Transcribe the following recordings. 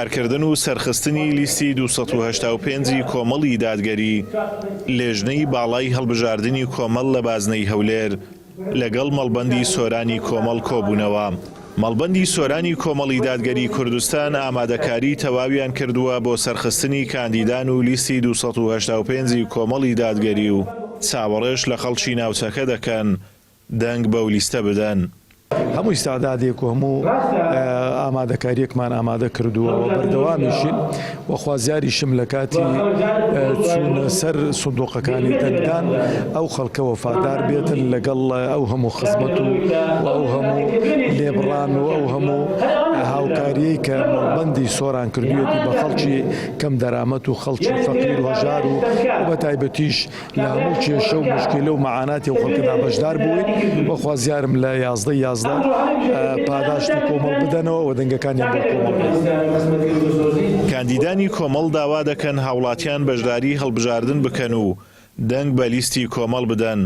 دیارکردن و سەرخستنی لیستی 285 کۆمەڵی دادگەری لێژنەی باڵای هەڵبژاردننی کۆمەڵ لە بازنەی هەولێر لەگەڵ مەڵبەندی سۆرانی کۆمەڵ کۆبوونەوە. مەڵبەندی سۆرانی کۆمەڵی دادگەری کوردستان ئامادەکاری تەواویان کردووە بۆ سەرخستنی کاندیدان و لیستی 285 کۆمەڵی دادگەری و چاوەڕێش لە خەڵکی ناوچەکە دەکەن دەنگ بەو لیستە بدەن. هەموو ئیستادادێک و هەموو ئامادەکاریەکمان ئامادە کردووەوە بەردەوامیشین و خوازیاریشم لە کاتی چوونە سەر سندوقەکانی دەنگدان ئەو خەڵکە وەفادار بێتن لەگەڵ ئەو هەموو خزمەت و ئەو هەموو لێبڕان و ئەو هەموو هاوکاریەی کە مەڵبەندی سۆران کردوێتی بە خەڵکی کەم دەرامەت و خەڵکی فەقیر و هەژار و بە تایبەتیش لە هەموو کێشە و مشکلە و مەعاناتی و خەڵکەدا بەشدار بووین و خوازیارم لە 11 پاداشت و کۆمەڵ بدەنەوە و دەنگەکانیان بۆ کۆمەڵ بدەن. کاندیدانی کۆمەڵ داوا دەکەن هاوڵاتیان بەشداری هەڵبژاردن بکەن و دەنگ بە لیستی کۆمەڵ بدەن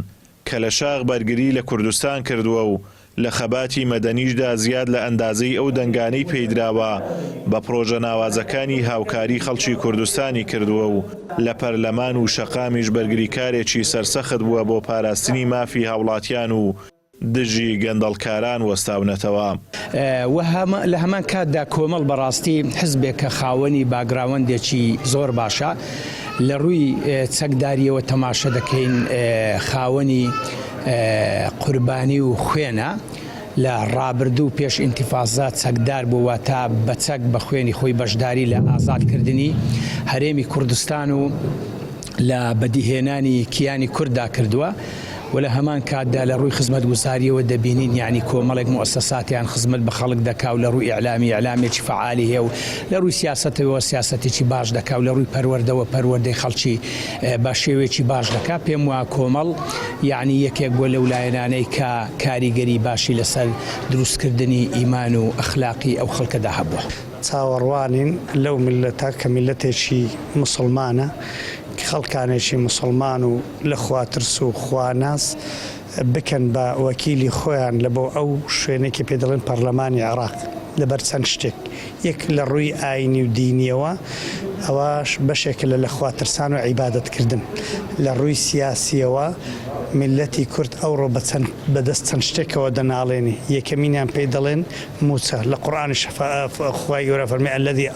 کە لە شاغ بەرگری لە کوردستان کردووە و لە خەباتی مەدەنیشدا زیاد لە ئەندازەی ئەو دەنگانەی پێیدراوە بە پرۆژە ناوازەکانی هاوکاری خەڵکی کوردستانی کردووە و لە پەرلەمان و شەقامیش بەرگریکارێکی سەرسەخت بووە بۆ پاراستنی مافی هاوڵاتیان و دژی گەندەڵکاران وەستاونەتەوە. لە هەمان کاتدا کۆمەڵ بەڕاستی حزبێک کە خاوەنی باگراوەندێکی زۆر باشە لە ڕووی چەکداریەوە تەماشە دەکەین خاوەنی قوربانی و خوێنە لە ڕابردوو پێش ئینتیفازات چەکدار بووە تا بە چەک بە خوێنی خۆی بەشداری لە ئازادکردنی هەرێمی کوردستان و لە بەدیهێنانی کیانی کووردا کردووە و لە هەمان کاتدا لە ڕووی خزمەت گوزاریەوە دەبینین یعنی کۆمەڵێک مؤسساتیان خزمەت بە خەڵک دەکا و لە ڕووی ئیعلامێکی فعالی هەیە و لە ڕووی سیاسەتەوە سیاسەتێکی باش دەکا و لە ڕووی پەروەردەوە پەروەردەی خەڵکی بە شێوەیەکی باش دەکا. پێم وایە کۆمەڵ یعنی یەکێک بۆ لەو لایەنانەی کە کاریگەری باشی لەسەر دروستکردنی ئیمان و ئەخلاقی ئەو خەڵکەدا هەبووە. چاوەڕوانین لەو میلەتە کە میلەتێکی موسڵمانە خەڵکانێکی موسڵمان و لە خواترس و خواناس بکەن بە وەکیلی خۆیان لە بۆ ئەو شوێنێکی پێ دەڵێن پەرلەمانی عێراق لەبەر چەند شتێک یەک لە ڕووی ئاینی و دینیەوە ئەوەش بەشێک لە خواترسان و عیبادەتکردن لە ڕووی سیاسیەوە ملەتی کورد ئەوڕۆ بەدەست چەند شتێکەوە دەناڵێنی یەکەمینیان پێی دەڵێن موچە لە قورئانی خوای گەورە فەرمێ الذی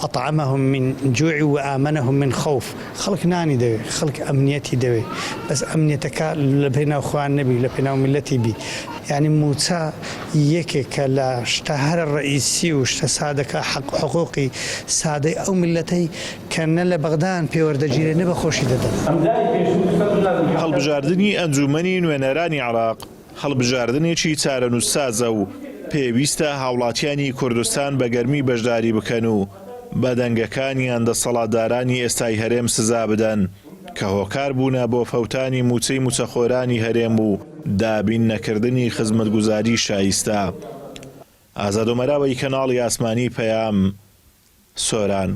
ئەطعمهم من جوع وآمنهم من خوف. خەڵک نانی دەوێ خەڵک ئەمنیەتی دەوێ بەس ئەمنیەتەکە لە پێناو خوان نەبی لە پێناو ملەتی بی یعنی موچە یەکێکە لە شتە هەرە ڕئیسی و شتە سادەکە حقوقی سادەی ئەو ملەتەی کە نە لە بەغدان پێوەردەگیرێ نە بە خۆشی دەدەن. هەڵبژاردننی ئەنجومەنی نوێنەرانی عێراق هەڵبژاردنێکی چارەنووسسازە و پێویستە هاوڵاتیانی کوردستان بە گەرمی بەشداری بکەن و بە دەنگەکانیان دەسەڵاتدارانی ئێستای هەرێم سزا بدەن کە هۆکار بوونە بۆ فەوتانی موچەی موچەخۆرانی هەرێم و دابین نەکردنی خزمەتگوزاری شایستە. ئازاد و مەراوەی کەناڵی ئاسمانی پەیام سۆران.